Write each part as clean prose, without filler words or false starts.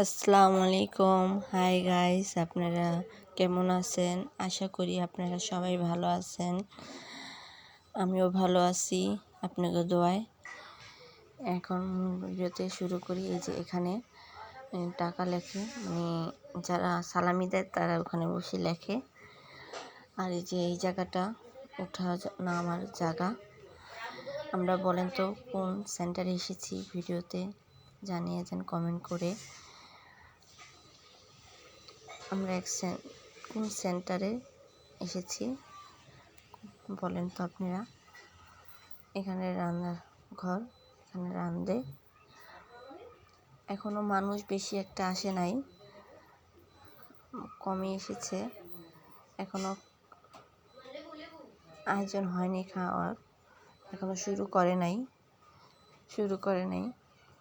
আসসালামু আলাইকুম। Hi guys, আপনারা কেমন আছেন? আশা করি আপনারা সবাই ভালো আছেন। আমিও ভালো আছি আপনাদের দোয়ায়। এখন ভিডিওতে শুরু করি। এই যে এখানে টাকা লেখে, মানে যারা সালামি দেয় তারা ওখানে বসে লেখে। আর এই যে এই জায়গাটা ওঠা নামার জায়গা। আমরা বলেন তো কোন সেন্টারে এসেছি, ভিডিওতে জানিয়ে দেন কমেন্ট করে। আমরা কোন সেন্টারে এসেছি বলেন তো আপনারা। এখানে রান্নার ঘর, এখানে রান্ধে। এখনো মানুষ বেশি একটা আসে নাই, কমই এসেছে। এখনো আয়োজন হয়নি খাওয়ার, এখনো শুরু করে নাই।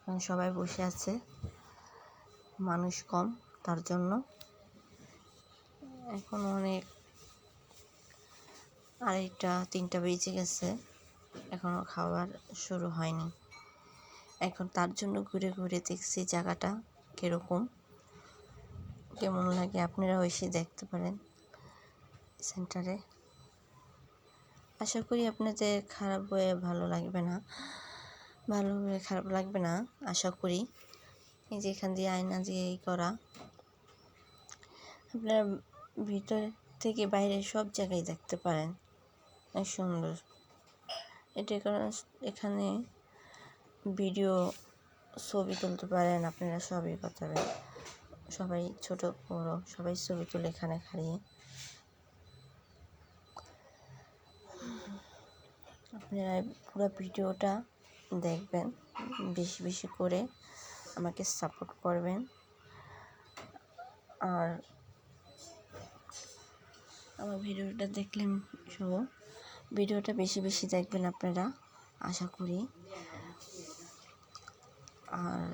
এখন সবাই বসে আছে, মানুষ কম, তার জন্য এখন অনেক 2:30 বেজে গেছে, এখনো খাবার শুরু হয়নি। এখন তার জন্য ঘুরে ঘুরে দেখছি জায়গাটা কেমন লাগে। আপনারাও এসে দেখতে পারেন সেন্টারে। আশা করি আপনাদের খারাপ হয়ে ভালো লাগবে না, আশা করি। এই যে এখান দিয়ে আয়না দিয়ে করা, আপনারা ভিতর থেকে বাইরে সব জায়গায় দেখতে পারেন। সুন্দর এটা। এখানে ভিডিও, ছবি তুলতে পারেন আপনারা, সবই করতে পারেন। সবাই ছোট বড় সবাই ছবি তুলে এখানে খাড়িয়ে। আপনারা পুরো ভিডিওটা দেখবেন, বেশি বেশি করে আমাকে সাপোর্ট করবেন। আর আমার ভিডিওটা দেখলেন, ভিডিওটা বেশি বেশি দেখবেন আপনারা, আশা করি। আর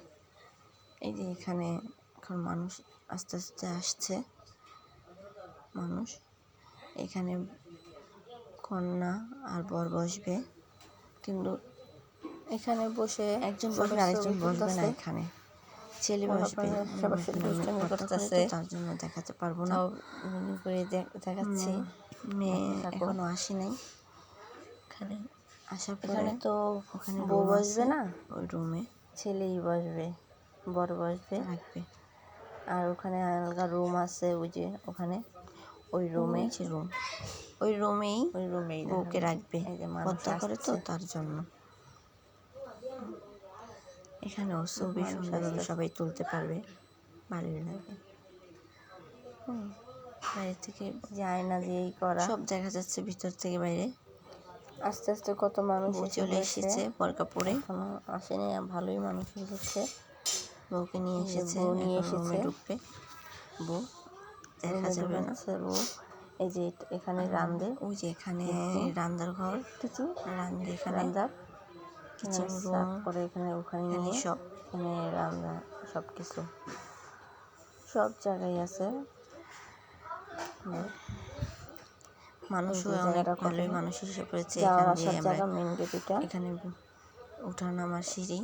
এই যে এখানে এখন মানুষ আস্তে আস্তে আসছে। মানুষ এখানে কন্যা আর বর বসবে, কিন্তু এখানে বসে একজন বসবে আরেকজন বসবে না। এখানে ছেলে বসবে, তার জন্য দেখাতে পারবো না করে দেখাচ্ছি। মেয়ে এখনো আসে নাই। এখানে আসার পরে তো ওখানে বউ বসবে না, ওই রুমে ছেলেই বসবে, বর বসবে রাখবে। আর ওখানে আলাদা রুম আছে, ওই যে ওখানে ওই রুমেই বউকে রাখবে, পর্দা করে তো, তার জন্য। এখানেও ছবি সুন্দর সবাই তুলতে পারবে, ভালোই লাগে। বাইরে থেকে যে আয়না দিয়েই করা, সব দেখা যাচ্ছে ভিতর থেকে বাইরে। আস্তে আস্তে কত মানুষ চলে এসেছে বোরকা পরে, এখনো আসেনি। ভালোই মানুষ এসেছে, বউকে নিয়ে এসেছে, ঢুকবে। বউ দেখা যাবে না, বউ এই যে এখানে রান্ধে। ওই যে এখানে রান্নার ঘর, রান্ধে এখানে কিচেন রুম করে, ওখানে নিয়ে সব, এখানে রান্না সব কিছু সব জায়গায় আছে। মানুষও অনেক ভালোই মানুষ এসে পড়েছে। এখানে ওঠানামার সিঁড়ি।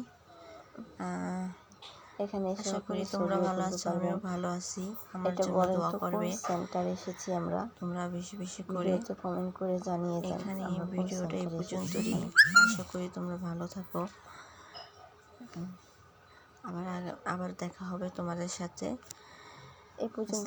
এখানে আশা করি তোমরা ভালো আছো, আমিও ভালো আছি। আমার জন্য দোয়া করবে। সেন্টারে এসেছি আমরা, তোমরা বেশি বেশি করে কমেন্ট করে জানিয়ে দাও। এখানে ভিডিওটা এই পর্যন্তই। আশা করি তোমরা ভালো থাকো। আবার দেখা হবে তোমাদের সাথে। এই পর্যন্ত।